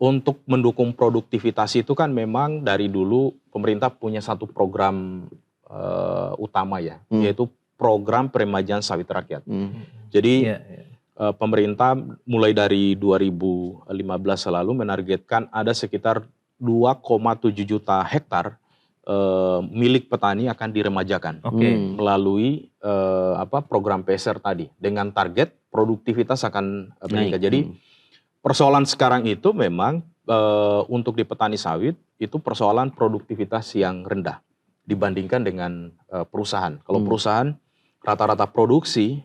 untuk mendukung produktivitas itu kan memang dari dulu pemerintah punya satu program utama ya, yaitu program peremajaan sawit rakyat. Jadi pemerintah mulai dari 2015 lalu menargetkan ada sekitar 2,7 juta hektar milik petani akan diremajakan melalui program PSR tadi dengan target produktivitas akan meningkat. Jadi persoalan sekarang itu memang untuk di petani sawit itu persoalan produktivitas yang rendah dibandingkan dengan perusahaan. Kalau perusahaan rata-rata produksi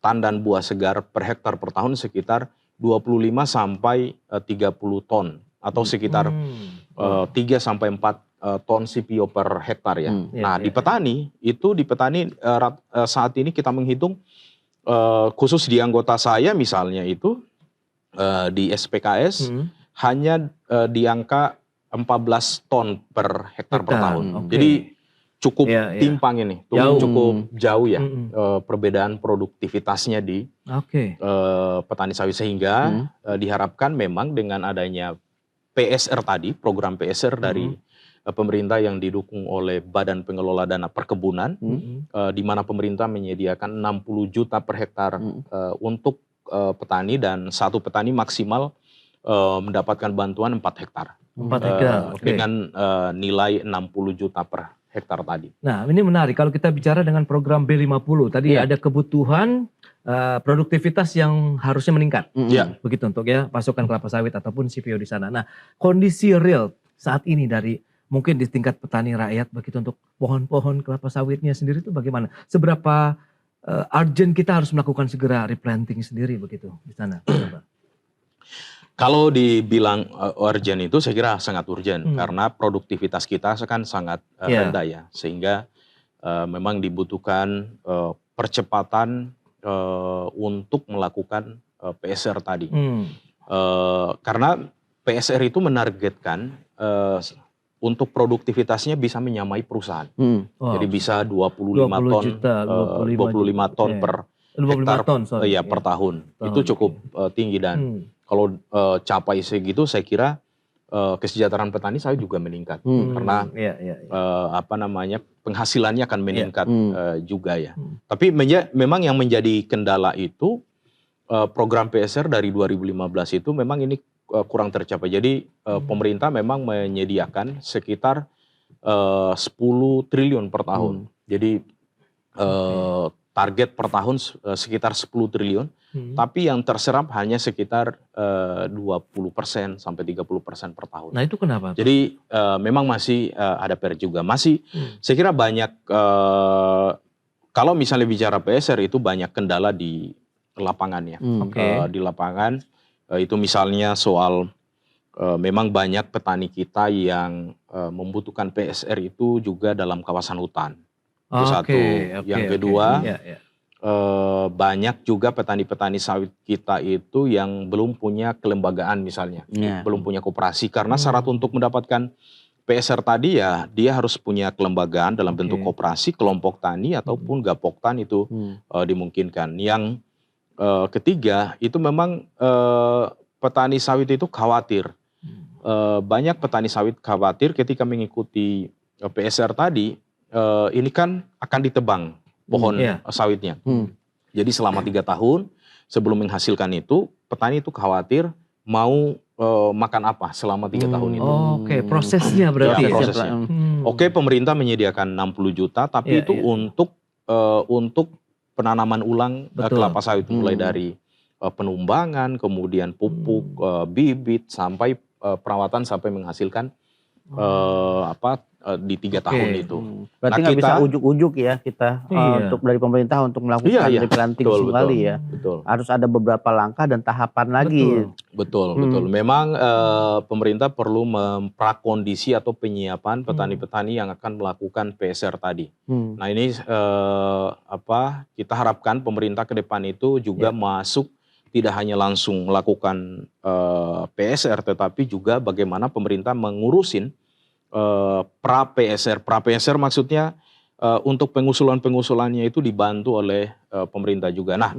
tandan buah segar per hektar per tahun sekitar 25 sampai 30 ton atau sekitar 3 sampai 4 ton CPO per hektar ya. Nah, di petani saat ini kita menghitung khusus di anggota saya misalnya itu di SPKS hanya di angka 14 ton per hektar per tahun. Jadi cukup timpang ini, cukup jauh ya perbedaan produktivitasnya di petani sawit, sehingga diharapkan memang dengan adanya PSR tadi, program PSR dari pemerintah yang didukung oleh Badan Pengelola Dana Perkebunan, di mana pemerintah menyediakan 60 juta per hektar untuk petani, dan satu petani maksimal mendapatkan bantuan 4 hektar. Dengan nilai 60 juta per hektar tadi. Nah, ini menarik kalau kita bicara dengan program B50 tadi ada kebutuhan produktivitas yang harusnya meningkat. Begitu untuk pasokan kelapa sawit ataupun CPO di sana. Nah, kondisi real saat ini dari mungkin di tingkat petani rakyat begitu untuk pohon-pohon kelapa sawitnya sendiri itu bagaimana? Seberapa urgent kita harus melakukan segera replanting sendiri begitu di sana? Kalau dibilang urgent itu saya kira sangat urgent karena produktivitas kita kan sangat rendah ya, sehingga memang dibutuhkan percepatan untuk melakukan PSR tadi. Karena PSR itu menargetkan untuk produktivitasnya bisa menyamai perusahaan. Jadi bisa 25 ton per hektar per tahun. Itu cukup tinggi, dan kalau capai segitu saya kira kesejahteraan petani sawit juga meningkat karena penghasilannya akan meningkat juga ya. Tapi memang yang menjadi kendala itu program PSR dari 2015 itu memang ini kurang tercapai. Jadi pemerintah memang menyediakan sekitar 10 triliun per tahun. Jadi target per tahun sekitar 10 triliun, tapi yang terserap hanya sekitar 20% sampai 30% per tahun. Nah, itu kenapa? Jadi memang masih ada PR juga. Masih saya kira banyak, kalau misalnya bicara PSR itu banyak kendala di lapangannya. Di lapangan itu misalnya soal memang banyak petani kita yang membutuhkan PSR itu juga dalam kawasan hutan. Itu satu. Yang kedua, banyak juga petani-petani sawit kita itu yang belum punya kelembagaan misalnya, belum punya koperasi, karena syarat untuk mendapatkan PSR tadi ya dia harus punya kelembagaan dalam bentuk koperasi, kelompok tani ataupun gapoktan itu dimungkinkan. Yang ketiga itu memang petani sawit itu khawatir, banyak petani sawit khawatir ketika mengikuti PSR tadi. Ini kan akan ditebang pohon sawitnya. Jadi selama 3 tahun sebelum menghasilkan itu, petani itu khawatir mau makan apa selama 3 tahun itu. Prosesnya berarti. Ya, prosesnya. Pemerintah menyediakan 60 juta, tapi itu untuk penanaman ulang kelapa sawit, mulai dari penumbangan, kemudian pupuk, bibit, sampai perawatan sampai menghasilkan di 3 tahun itu. Berarti nggak bisa ujuk-ujuk ya kita untuk dari pemerintah untuk melakukan replanting kembali ya. Harus ada beberapa langkah dan tahapan lagi. Betul. Memang pemerintah perlu memprakondisi atau penyiapan petani-petani yang akan melakukan PSR tadi. Nah ini kita harapkan pemerintah ke depan itu juga masuk, tidak hanya langsung melakukan PSR, tetapi juga bagaimana pemerintah mengurusin pra-PSR. Pra-PSR maksudnya untuk pengusulan-pengusulannya itu dibantu oleh pemerintah juga. Nah,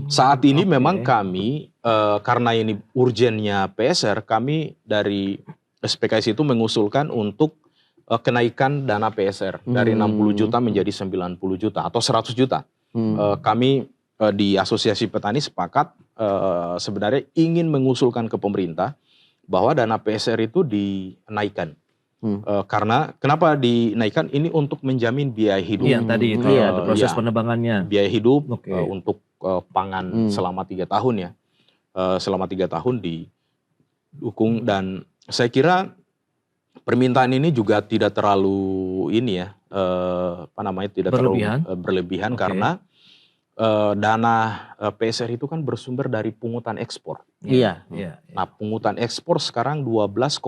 saat ini memang kami karena ini urgennya PSR, kami dari SPKS itu mengusulkan untuk kenaikan dana PSR dari 60 juta menjadi 90 juta atau 100 juta. Kami di Asosiasi Petani sepakat sebenarnya ingin mengusulkan ke pemerintah bahwa dana PSR itu dinaikkan. Karena kenapa dinaikkan? Ini untuk menjamin biaya hidup. Yang tadi itu proses penebangannya. Biaya hidup untuk pangan selama 3 tahun ya. Selama 3 tahun didukung, dan saya kira permintaan ini juga tidak terlalu ini ya, tidak berlebihan. terlalu berlebihan karena dana PSR itu kan bersumber dari pungutan ekspor. Iya. Nah, pungutan ekspor sekarang 12,5%,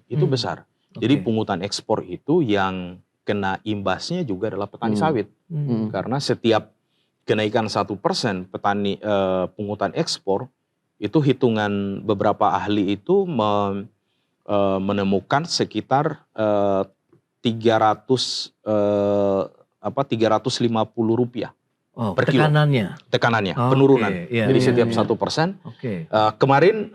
itu besar. Jadi pungutan ekspor itu yang kena imbasnya juga adalah petani sawit. Karena setiap kenaikan 1% petani pungutan ekspor itu, hitungan beberapa ahli itu menemukan sekitar 350 rupiah. Per kilo. Tekanannya, penurunan. Jadi setiap 1%. Kemarin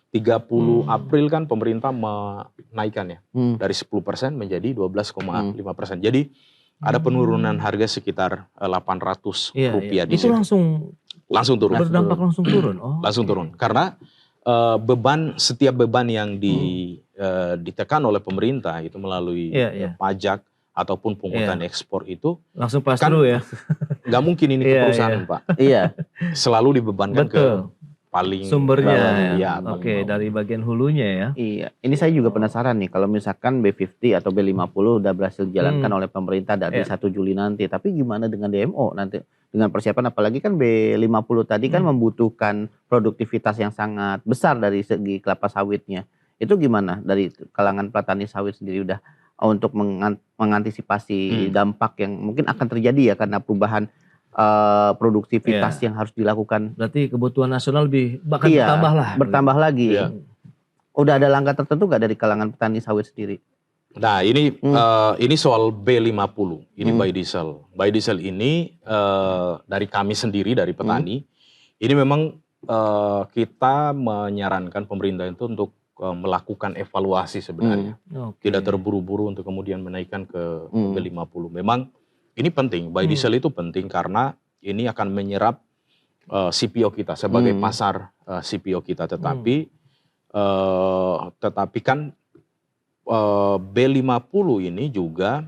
30 April kan pemerintah menaikkannya dari 10% menjadi 12,5%. Jadi ada penurunan harga sekitar 800 rupiah di situ. Itu langsung turun. Berdampak langsung turun. Langsung turun karena setiap beban yang ditekan oleh pemerintah itu melalui pajak ataupun pungutan ekspor itu langsung pas dulu ya. Nggak mungkin ini ke perusahaan, Pak. Selalu dibebankan ke paling sumbernya. Dari bagian hulunya ya. Iya. Ini saya juga penasaran nih, kalau misalkan B50 atau B50 udah berhasil dijalankan oleh pemerintah dari 1 Juli nanti, tapi gimana dengan DMO nanti? Dengan persiapan, apalagi kan B50 tadi kan membutuhkan produktivitas yang sangat besar dari segi kelapa sawitnya. Itu gimana dari kalangan petani sawit sendiri udah untuk mengantisipasi dampak yang mungkin akan terjadi ya karena perubahan produktivitas yang harus dilakukan. Berarti kebutuhan nasional bahkan bertambah lagi. Udah ada langkah tertentu nggak dari kalangan petani sawit sendiri? Nah, ini soal B50, ini biodiesel. Biodiesel ini dari kami sendiri, dari petani, ini memang kita menyarankan pemerintah itu untuk melakukan evaluasi sebenarnya. Tidak terburu-buru untuk kemudian menaikkan ke B50. Memang ini penting, biodiesel itu penting karena ini akan menyerap CPO kita sebagai pasar CPO kita. Tetapi kan B50 ini juga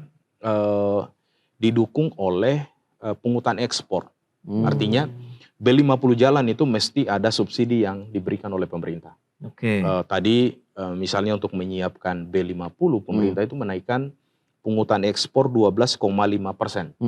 didukung oleh pungutan ekspor. Artinya B50 jalan itu mesti ada subsidi yang diberikan oleh pemerintah. Tadi misalnya untuk menyiapkan B50, pemerintah itu menaikkan pungutan ekspor 12,5%.